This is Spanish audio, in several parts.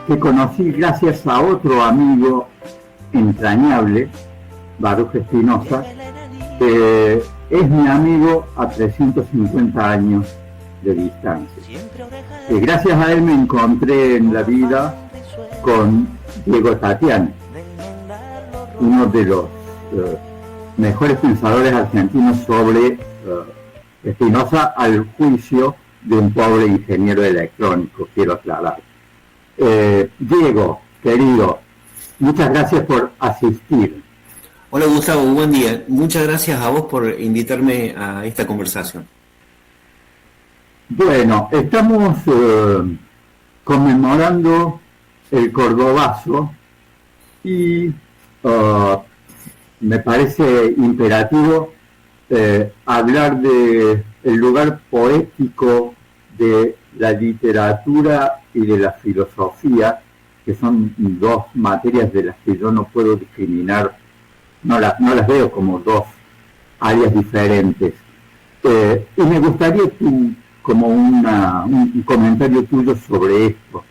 que conocí gracias a otro amigo entrañable, Baruch Espinosa, que es mi amigo a 350 años de distancia. Y gracias a él me encontré en la vida con Diego Tatiani, uno de los mejores pensadores argentinos sobre Espinosa, al juicio de un pobre ingeniero electrónico, quiero aclarar. Diego, querido, muchas gracias por asistir. Hola Gustavo, buen día. Muchas gracias a vos por invitarme a esta conversación. Bueno, estamos conmemorando el Cordobazo y me parece imperativo hablar de el lugar poético de la literatura y de la filosofía, que son dos materias de las que yo no puedo discriminar, no las veo como dos áreas diferentes. Y me gustaría como un comentario tuyo sobre esto.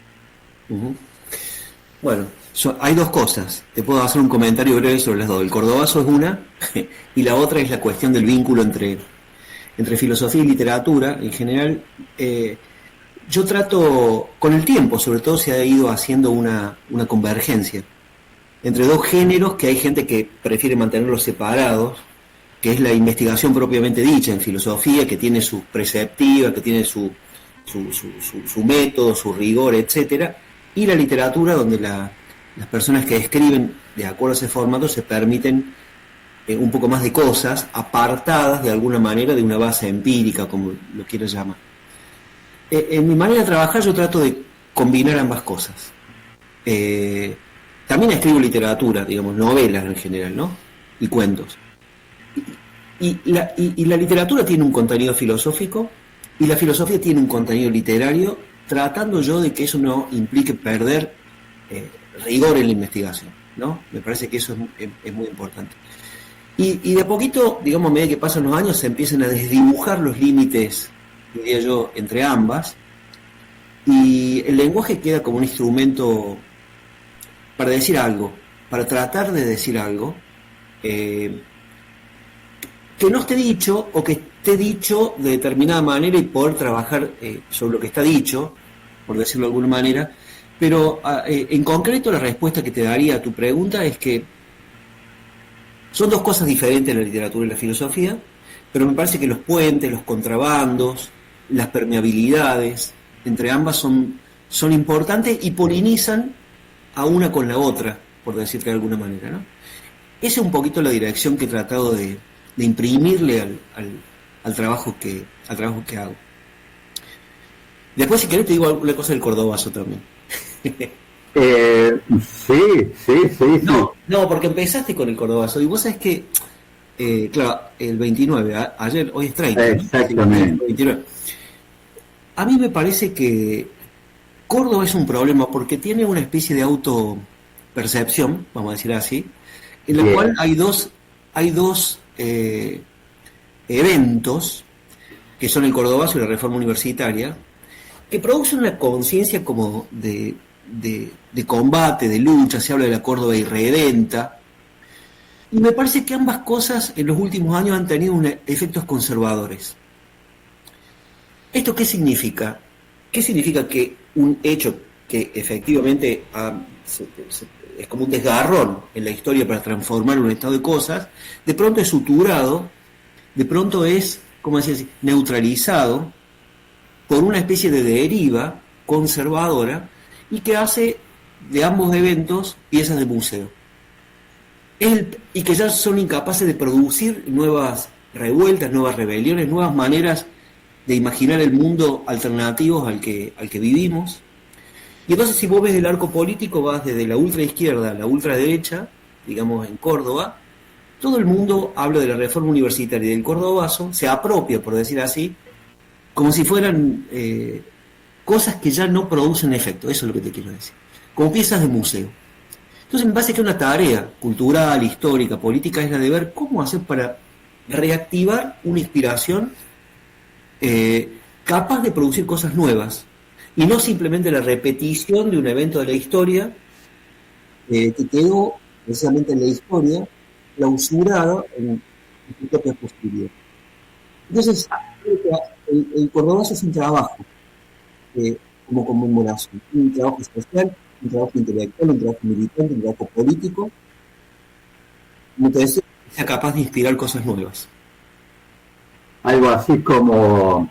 Uh-huh. Bueno, hay dos cosas. Te puedo hacer un comentario breve sobre las dos. El Cordobazo es una, y la otra es la cuestión del vínculo entre filosofía y literatura. En general, yo trato, con el tiempo, sobre todo se ha ido haciendo una convergencia entre dos géneros que hay gente que prefiere mantenerlos separados, que es la investigación propiamente dicha en filosofía, que tiene su preceptiva, que tiene su método, su rigor, etcétera, y la literatura, donde las personas que escriben de acuerdo a ese formato se permiten un poco más de cosas, apartadas de alguna manera de una base empírica, como lo quieras llamar. En mi manera de trabajar yo trato de combinar ambas cosas. También escribo literatura, digamos, novelas en general, ¿no? Y cuentos. Y la literatura tiene un contenido filosófico y la filosofía tiene un contenido literario, tratando yo de que eso no implique perder rigor en la investigación, ¿no? Me parece que eso es muy importante. Y de a poquito, digamos, a medida que pasan los años, se empiezan a desdibujar los límites, diría yo, entre ambas, y el lenguaje queda como un instrumento para decir algo, para tratar de decir algo, que no esté dicho o que esté dicho de determinada manera y poder trabajar sobre lo que está dicho, por decirlo de alguna manera, pero en concreto la respuesta que te daría a tu pregunta es que son dos cosas diferentes la literatura y la filosofía, pero me parece que los puentes, los contrabandos, las permeabilidades entre ambas son importantes y polinizan a una con la otra, por decirte de alguna manera, ¿no? Esa es un poquito la dirección que he tratado de imprimirle al trabajo que hago. Después, si querés, te digo alguna cosa del Cordobazo también. Sí. No, porque empezaste con el Cordobazo y vos sabés que, claro, el 29, ayer, hoy es 30, ¿no? Exactamente. El 29. A mí me parece que Córdoba es un problema porque tiene una especie de autopercepción, vamos a decir así, en la cual hay dos eventos, que son el Cordobazo y la reforma universitaria, que producen una conciencia como de combate, de lucha. Se habla de la Córdoba irredenta, y me parece que ambas cosas en los últimos años han tenido efectos conservadores. ¿Esto qué significa? ¿Qué significa que un hecho que efectivamente es como un desgarrón en la historia para transformar un estado de cosas, de pronto es suturado, de pronto es, ¿cómo decir así?, neutralizado por una especie de deriva conservadora y que hace de ambos eventos piezas de museo? Y que ya son incapaces de producir nuevas revueltas, nuevas rebeliones, nuevas maneras de imaginar el mundo alternativos al que vivimos. Y entonces, si vos ves el arco político, vas desde la ultraizquierda a la ultraderecha, digamos en Córdoba, todo el mundo habla de la reforma universitaria y del Cordobazo, se apropia, por decir así, como si fueran cosas que ya no producen efecto. Eso es lo que te quiero decir, como piezas de museo. Entonces me parece que una tarea cultural, histórica, política es la de ver cómo hacer para reactivar una inspiración capaz de producir cosas nuevas. y no simplemente la repetición de un evento de la historia que quedó precisamente en la historia clausurada en su propia posterior. Entonces, creo que el Cordobazo es un trabajo como conmemoración, un trabajo social, un trabajo intelectual, un trabajo militante, un trabajo político, como te decía, que sea capaz de inspirar cosas nuevas. Algo así como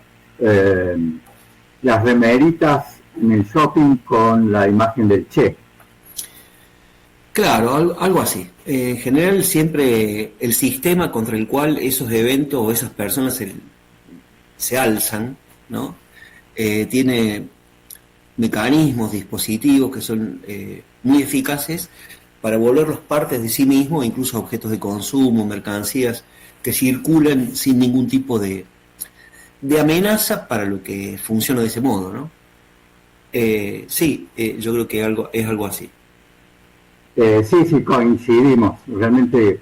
las remeritas en el shopping con la imagen del Che. Claro, algo así. En general, siempre el sistema contra el cual esos eventos o esas personas se alzan, ¿no? Tiene mecanismos, dispositivos que son muy eficaces para volverlos partes de sí mismos, incluso objetos de consumo, mercancías que circulan sin ningún tipo de amenaza para lo que funciona de ese modo, ¿no? Sí, yo creo que es algo así. Sí, coincidimos. Realmente,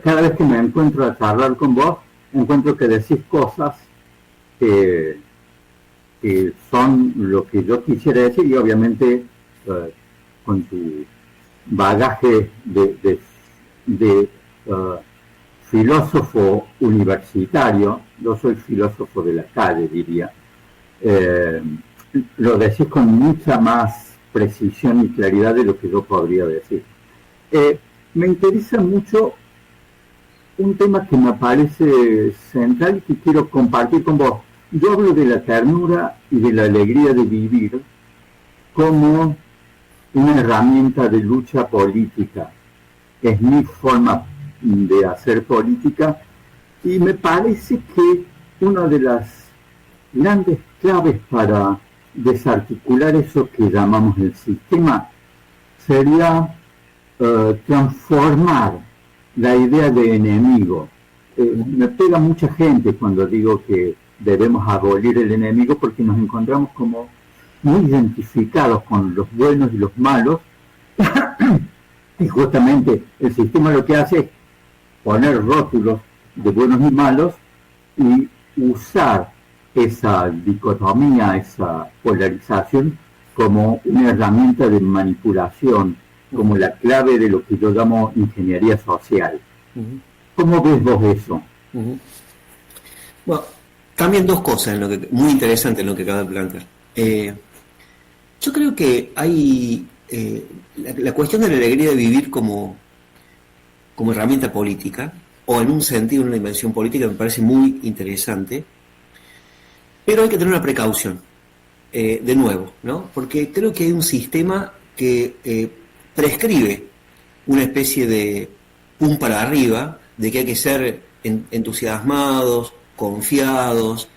cada vez que me encuentro a charlar con vos, encuentro que decís cosas que son lo que yo quisiera decir y obviamente con tu bagaje de filósofo universitario, yo soy filósofo de la calle, diría, lo decís con mucha más precisión y claridad de lo que yo podría decir. Me interesa mucho un tema que me parece central y que quiero compartir con vos. Yo hablo de la ternura y de la alegría de vivir como una herramienta de lucha política. Es mi forma de hacer política y me parece que una de las grandes claves para desarticular eso que llamamos el sistema sería transformar la idea de enemigo. Me pega mucha gente cuando digo que debemos abolir el enemigo porque nos encontramos como muy identificados con los buenos y los malos y justamente el sistema lo que hace es poner rótulos de buenos y malos y usar esa dicotomía, esa polarización como una herramienta de manipulación, como la clave de lo que yo llamo ingeniería social. ¿Cómo ves vos eso? Bueno, también dos cosas muy interesantes en lo que acaba de plantear. Yo creo que hay la cuestión de la alegría de vivir como herramienta política, o en un sentido, en una dimensión política, me parece muy interesante, pero hay que tener una precaución, de nuevo, ¿no? Porque creo que hay un sistema que prescribe una especie de pum para arriba, de que hay que ser entusiasmados, confiados,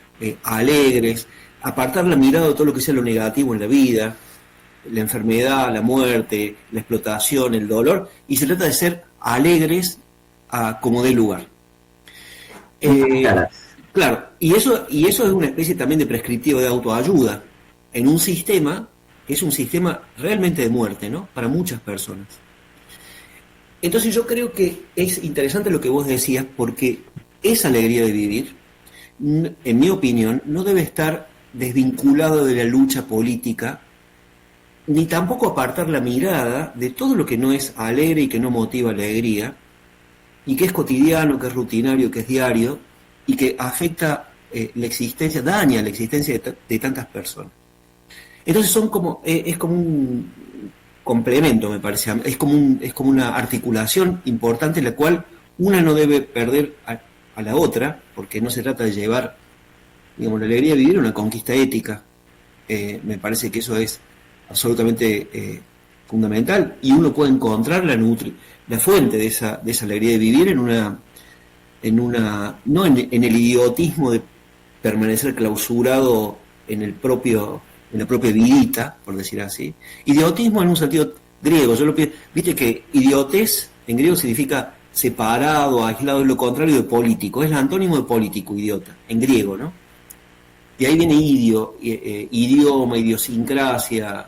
alegres, apartar la mirada de todo lo que sea lo negativo en la vida, la enfermedad, la muerte, la explotación, el dolor, y se trata de ser alegres como dé lugar. Claro, y eso es una especie también de prescriptivo de autoayuda en un sistema que es un sistema realmente de muerte, ¿no? Para muchas personas. Entonces yo creo que es interesante lo que vos decías, porque esa alegría de vivir, en mi opinión, no debe estar desvinculado de la lucha política, ni tampoco apartar la mirada de todo lo que no es alegre y que no motiva alegría, y que es cotidiano, que es rutinario, que es diario, y que afecta la existencia, daña la existencia de tantas personas. Entonces es como un complemento, me parece, es como una articulación importante en la cual una no debe perder a la otra, porque no se trata de llevar, digamos, la alegría de vivir una conquista ética. Me parece que eso es absolutamente fundamental, y uno puede encontrar la fuente de esa alegría de vivir no en el idiotismo de permanecer clausurado en la propia vidita, por decir así. Idiotismo en un sentido griego. Viste que idiotez en griego significa separado, aislado, es lo contrario de político. Es el antónimo de político, idiota, en griego, ¿no? Y ahí viene idioma, idiosincrasia,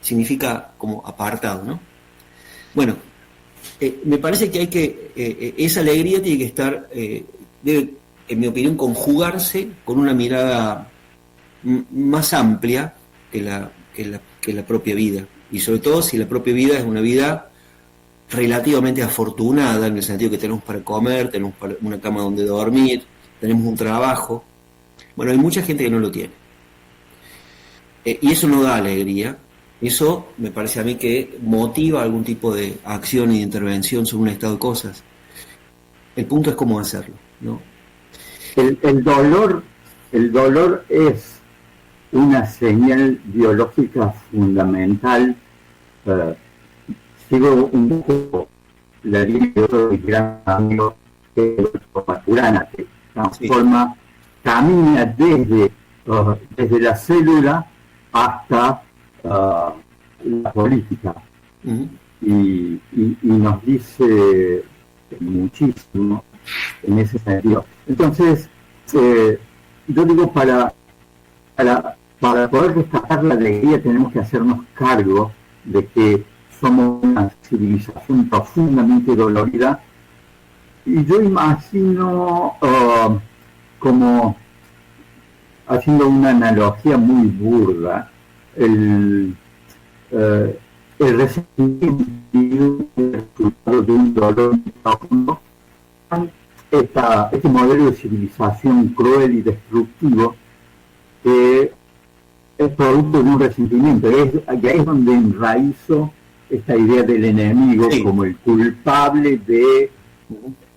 significa como apartado, ¿no? Bueno, me parece que esa alegría tiene que estar, debe, en mi opinión, conjugarse con una mirada más amplia que la propia vida. Y sobre todo si la propia vida es una vida relativamente afortunada, en el sentido que tenemos para comer, tenemos una cama donde dormir, tenemos un trabajo. Bueno, hay mucha gente que no lo tiene. Y eso no da alegría. Eso me parece a mí que motiva algún tipo de acción y de intervención sobre un estado de cosas. El punto es cómo hacerlo, ¿no? El dolor es una señal biológica fundamental. Sigo un poco la línea de otro gran amigo que es Maturana, que transforma, camina desde la célula hasta la política. Y nos dice muchísimo en ese sentido. Entonces, yo digo, para poder rescatar la alegría tenemos que hacernos cargo de que somos una civilización profundamente dolorida, y yo imagino, como haciendo una analogía muy burda, el resentimiento es el resultado de un dolor profundo. Este modelo de civilización cruel y destructivo que es producto de un resentimiento, y ahí es donde enraizó esta idea del enemigo, sí, como el culpable de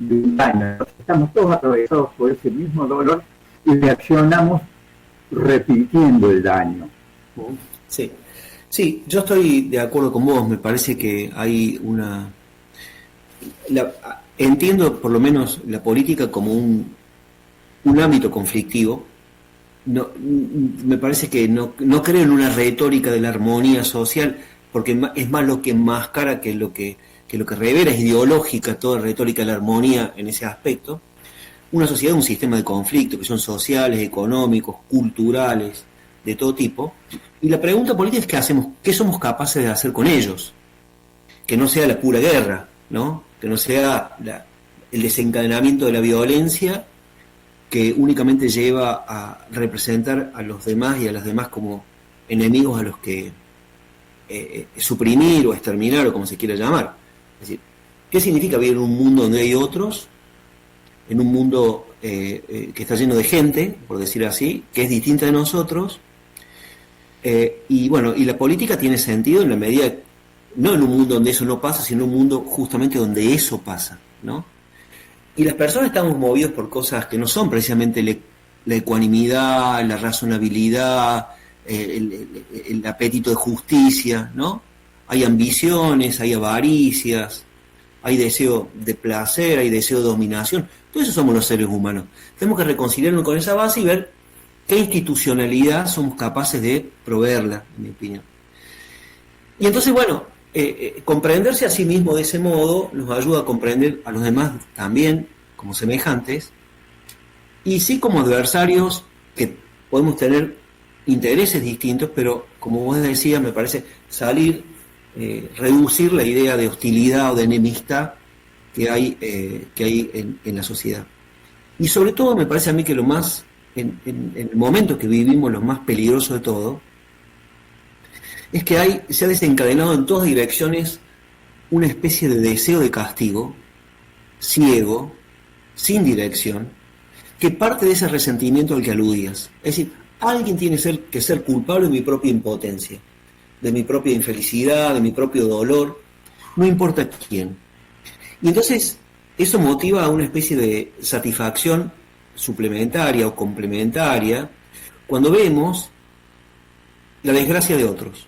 un daño. Estamos todos atravesados por ese mismo dolor y reaccionamos repitiendo el daño. Sí, sí, yo estoy de acuerdo con vos. Me parece que hay entiendo por lo menos la política como un ámbito conflictivo. No, me parece que no creo en una retórica de la armonía social, porque es más lo que enmascara que lo que revela. Es ideológica toda retórica de la armonía en ese aspecto. Una sociedad es un sistema de conflictos que son sociales, económicos, culturales, de todo tipo. Y la pregunta política es: ¿qué hacemos? ¿Qué somos capaces de hacer con ellos? Que no sea la pura guerra, ¿no? Que no sea el desencadenamiento de la violencia, que únicamente lleva a representar a los demás y a las demás como enemigos a los que suprimir o exterminar, o como se quiera llamar. Es decir, ¿qué significa vivir en un mundo donde hay otros? En un mundo que está lleno de gente, por decir así, que es distinta de nosotros. Y bueno, y la política tiene sentido en la medida, no en un mundo donde eso no pasa, sino en un mundo justamente donde eso pasa, ¿no? Y las personas estamos movidos por cosas que no son precisamente la ecuanimidad, la razonabilidad, el apetito de justicia, ¿no? Hay ambiciones, hay avaricias, hay deseo de placer, hay deseo de dominación. Todo eso somos los seres humanos. Tenemos que reconciliarnos con esa base y ver qué institucionalidad somos capaces de proveerla, en mi opinión. Y entonces, bueno, comprenderse a sí mismo de ese modo nos ayuda a comprender a los demás también como semejantes, y sí como adversarios que podemos tener intereses distintos, pero como vos decías, me parece reducir la idea de hostilidad o de enemistad que hay en la sociedad. Y sobre todo me parece a mí que lo más, en el momento que vivimos, lo más peligroso de todo, es que se ha desencadenado en todas direcciones una especie de deseo de castigo, ciego, sin dirección, que parte de ese resentimiento al que aludías. Es decir, alguien tiene que ser culpable de mi propia impotencia, de mi propia infelicidad, de mi propio dolor, no importa quién. Y entonces eso motiva a una especie de satisfacción suplementaria o complementaria cuando vemos la desgracia de otros,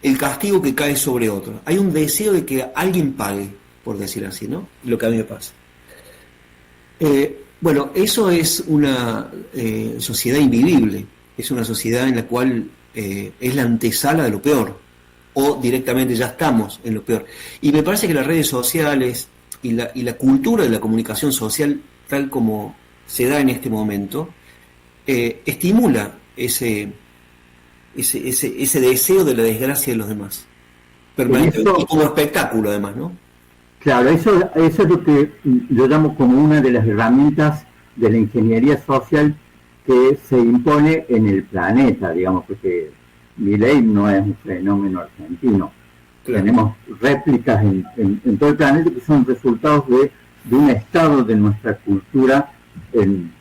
el castigo que cae sobre otros. Hay un deseo de que alguien pague, por decir así, ¿no? Lo que a mí me pasa. Bueno, eso es una sociedad invivible, es una sociedad en la cual es la antesala de lo peor, o directamente ya estamos en lo peor. Y me parece que las redes sociales y la cultura de la comunicación social, tal como se da en este momento, estimula ese deseo de la desgracia de los demás, permanente, y como espectáculo además, ¿no? Claro, eso es lo que yo llamo como una de las herramientas de la ingeniería social que se impone en el planeta, digamos, porque Milei no es un fenómeno argentino. Claro. Tenemos réplicas en todo el planeta que son resultados de un estado de nuestra cultura en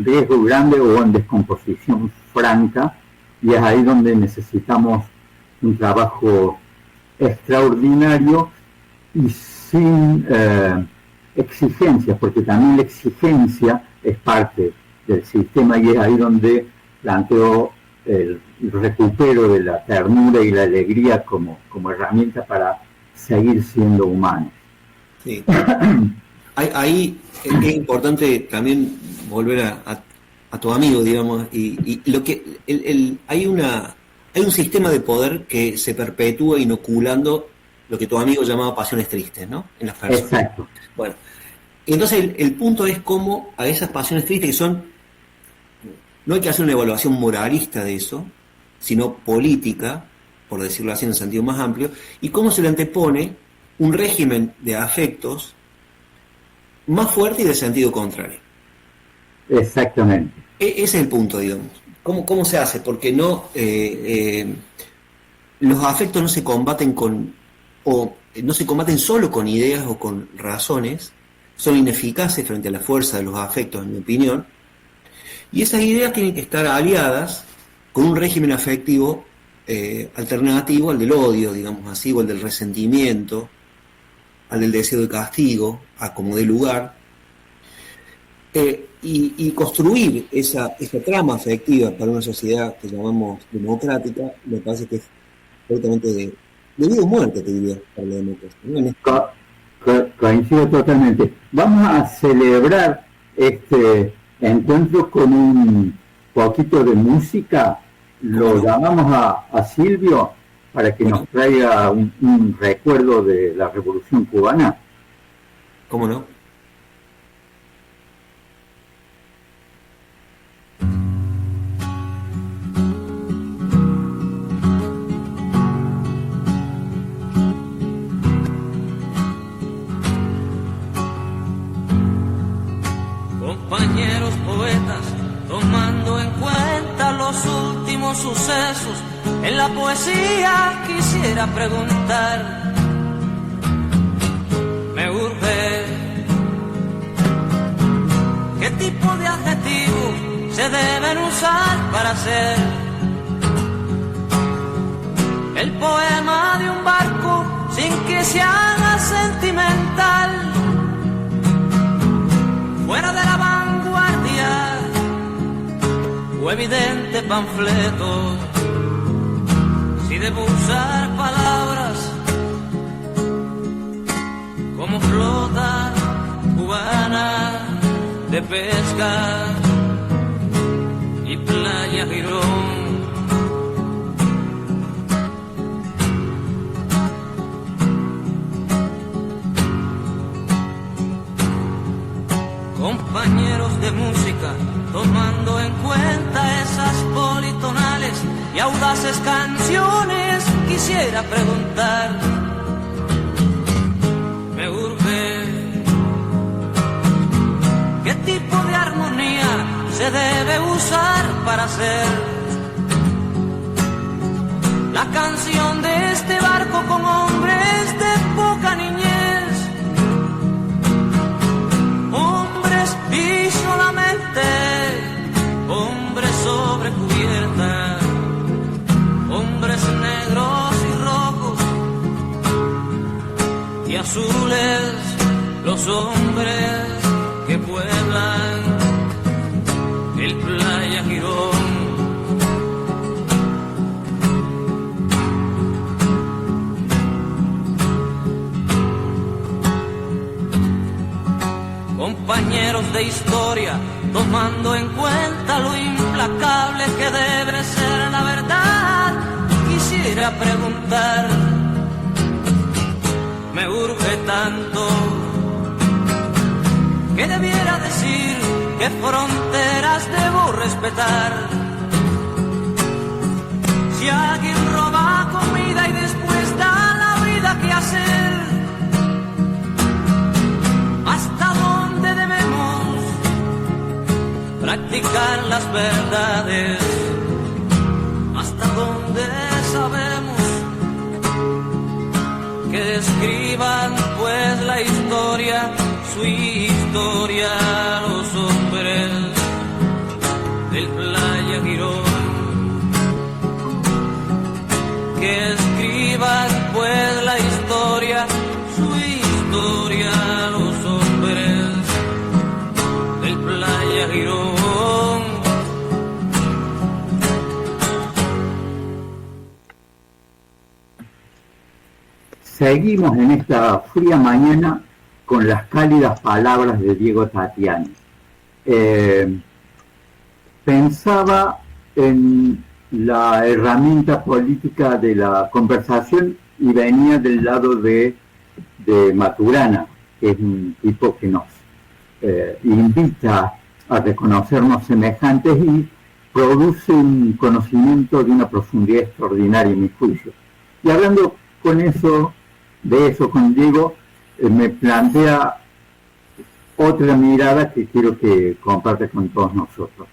riesgo grande o en descomposición franca, y es ahí donde necesitamos un trabajo extraordinario y sin exigencias, porque también la exigencia es parte del sistema, y es ahí donde planteo el recupero de la ternura y la alegría como herramienta para seguir siendo humanos. Sí. Ahí es importante también volver a tu amigo, digamos, y lo que hay un sistema de poder que se perpetúa inoculando lo que tu amigo llamaba pasiones tristes, ¿no? En las personas. Exacto. Bueno, entonces el punto es cómo a esas pasiones tristes que son, no hay que hacer una evaluación moralista de eso, sino política, por decirlo así en el sentido más amplio, y cómo se le antepone un régimen de afectos más fuerte y de sentido contrario. Exactamente. Ese es el punto, digamos. ¿Cómo se hace? Porque no los afectos no se combaten no se combaten solo con ideas o con razones, son ineficaces frente a la fuerza de los afectos, en mi opinión, y esas ideas tienen que estar aliadas con un régimen afectivo alternativo al del odio, digamos así, o al del resentimiento, al del deseo de castigo, a como dé lugar, y construir esa trama afectiva para una sociedad que llamamos democrática, me parece que es absolutamente de vida o muerte, te diría, para la democracia. Coincido totalmente. Vamos a celebrar este encuentro con un poquito de música. Lo llamamos a Silvio para que nos traiga un recuerdo de la Revolución Cubana. ¿Cómo no? Compañeros poetas, tomando en cuenta los últimos sucesos, en la poesía quisiera preguntar, me urge, ¿qué tipo de adjetivos se deben usar para hacer el poema de un barco sin que se haga sentimental? Fuera de la vanguardia o evidente panfleto, si debo usar palabras como flota cubana de pesca y playa Girón. Compañeros de música, tomando en cuenta esas politonales y audaces canciones, quisiera preguntar, me urge, ¿qué tipo de armonía se debe usar para hacer la canción de este barco con hombres de poca niñez? Y solamente hombres sobre cubierta, hombres negros y rojos y azules, los hombres que pueblan el Playa Girón. Compañeros de historia, tomando en cuenta lo implacable que debe ser la verdad, quisiera preguntar, me urge tanto, que debiera decir, qué fronteras debo respetar. Si alguien roba comida y después da la vida, ¿qué hacer? ¿Hasta dónde debemos explicar las verdades hasta donde sabemos. Que escriban pues la historia, su historia, los hombres del Playa Girón. Que escriban pues la historia, su historia, los hombres del Playa Girón. Seguimos en esta fría mañana con las cálidas palabras de Diego Tatiani. Pensaba en la herramienta política de la conversación y venía del lado de Maturana, que es un tipo que nos invita a reconocernos semejantes y produce un conocimiento de una profundidad extraordinaria, en mi juicio. Y hablando con eso con Diego, me plantea otra mirada que quiero que comparte con todos nosotros.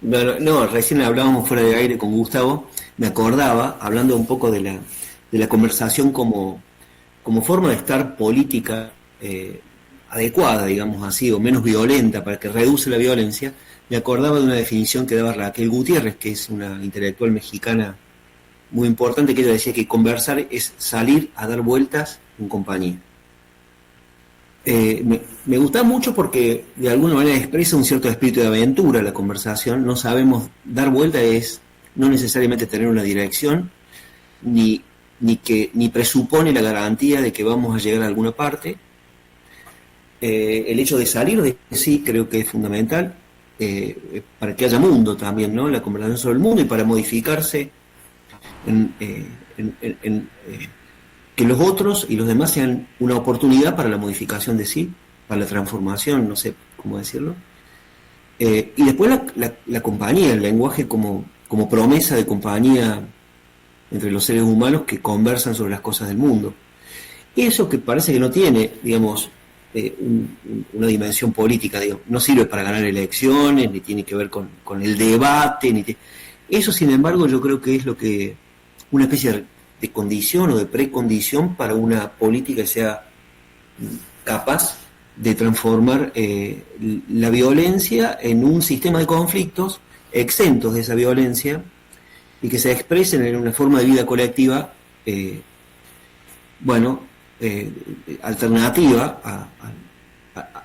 Bueno, no, recién hablábamos fuera de aire con Gustavo, me acordaba, hablando un poco de la conversación como forma de estar política adecuada, digamos así, o menos violenta, para que reduce la violencia, me acordaba de una definición que daba Raquel Gutiérrez, que es una intelectual mexicana muy importante, que ella decía que conversar es salir a dar vueltas en compañía. Me gusta mucho porque de alguna manera expresa un cierto espíritu de aventura la conversación. No sabemos, dar vuelta es no necesariamente tener una dirección, ni presupone la garantía de que vamos a llegar a alguna parte. El hecho de salir de sí creo que es fundamental para que haya mundo también, ¿no? La conversación sobre el mundo y para modificarse que los otros y los demás sean una oportunidad para la modificación de sí, para la transformación, no sé cómo decirlo. Y después la compañía, el lenguaje como promesa de compañía entre los seres humanos que conversan sobre las cosas del mundo. Eso que parece que no tiene, digamos, una dimensión política, digamos, no sirve para ganar elecciones, ni tiene que ver con el debate, eso, sin embargo, yo creo que es una especie de condición o de precondición para una política que sea capaz de transformar la violencia en un sistema de conflictos exentos de esa violencia y que se expresen en una forma de vida colectiva alternativa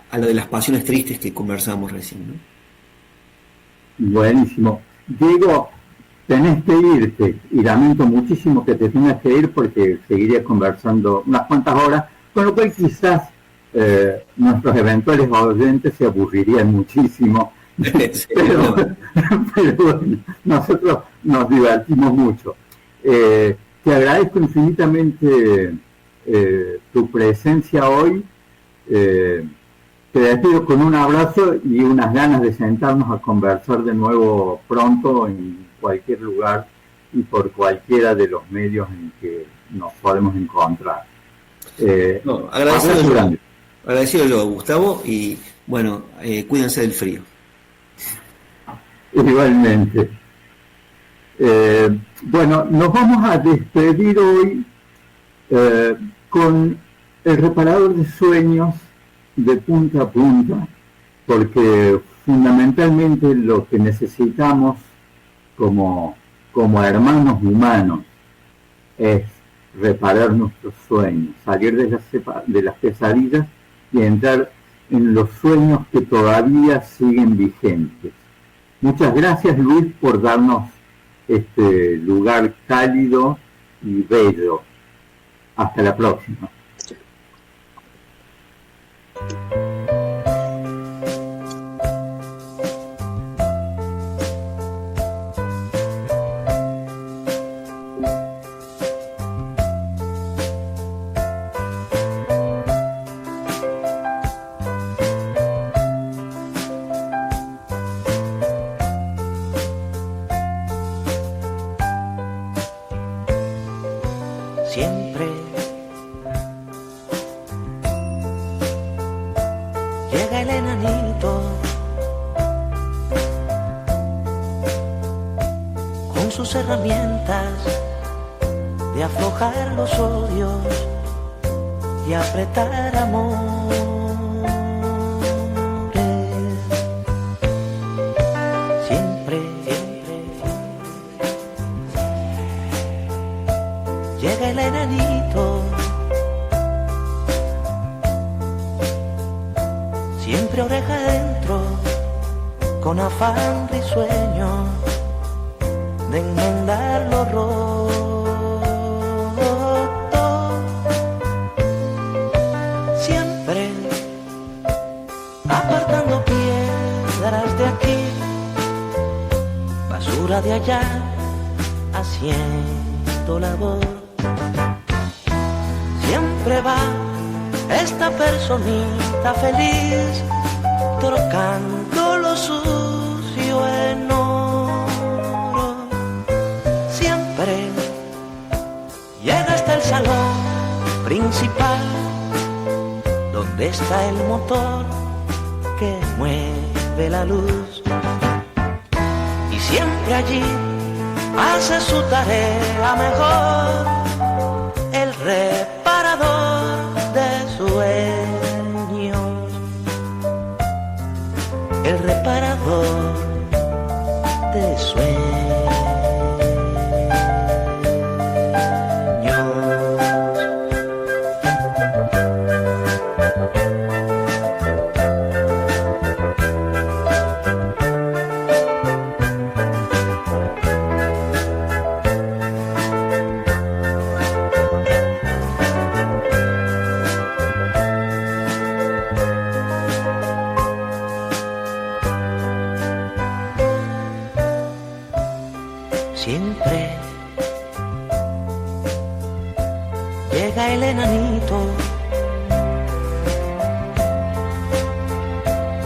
a la de las pasiones tristes que conversamos recién, ¿no? Buenísimo. Diego, tenés que irte y lamento muchísimo que te tengas que ir porque seguiría conversando unas cuantas horas, con lo cual quizás nuestros eventuales oyentes se aburrirían muchísimo. Sí, pero bueno, nosotros nos divertimos mucho. Te agradezco infinitamente tu presencia hoy. Te despido con un abrazo y unas ganas de sentarnos a conversar de nuevo pronto en cualquier lugar y por cualquiera de los medios en que nos podemos encontrar. Agradecido yo, Gustavo, y bueno, cuídense del frío. Igualmente. Bueno, nos vamos a despedir hoy con el reparador de sueños de punta a punta, porque fundamentalmente lo que necesitamos como hermanos humanos es reparar nuestros sueños, salir de las pesadillas y entrar en los sueños que todavía siguen vigentes. Muchas gracias, Luis, por darnos este lugar cálido y bello. Hasta la próxima. Siempre llega el enanito herramientas de aflojar los odios y apretar amores. Siempre, llega el enanito, siempre oreja adentro, con afán risueño de enmendar lo roto. Siempre apartando piedras de aquí, basura de allá, haciendo labor. Siempre va esta personita feliz, trocando lo sucio en oro. Siempre llega hasta el salón principal, donde está el motor que mueve la luz. Y siempre allí hace su tarea mejor, el reparador de sueños, el reparador de sueños. Siempre llega el enanito,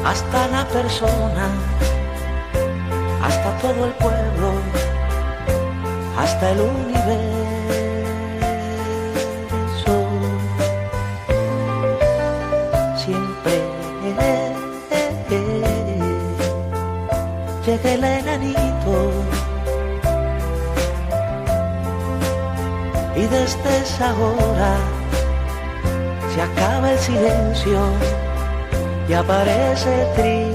hasta la persona, hasta todo el pueblo, hasta el universo. Siempre llega el enanito, y desde esa hora se acaba el silencio y aparece el trino.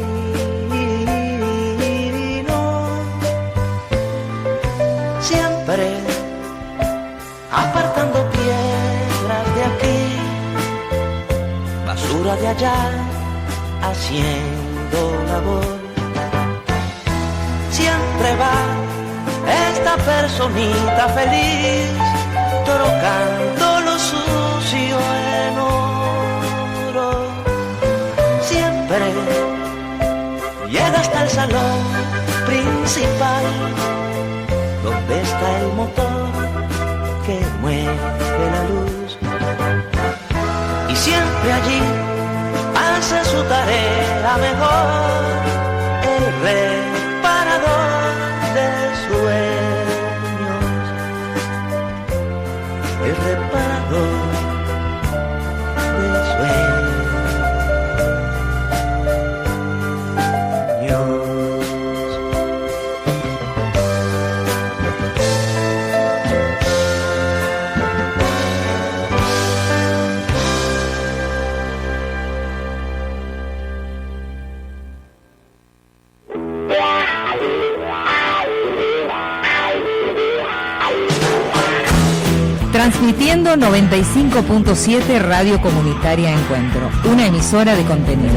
Siempre apartando piedras de aquí, basura de allá, haciendo labor. Siempre va esta personita feliz, trocando lo sucio en oro. Siempre llega hasta el salón principal, donde está el motor que mueve la luz. Y siempre allí hace su tarea mejor, el reparador de sueños, el reparador de sueños. Transmitiendo 95.7 Radio Comunitaria Encuentro, una emisora de contenido.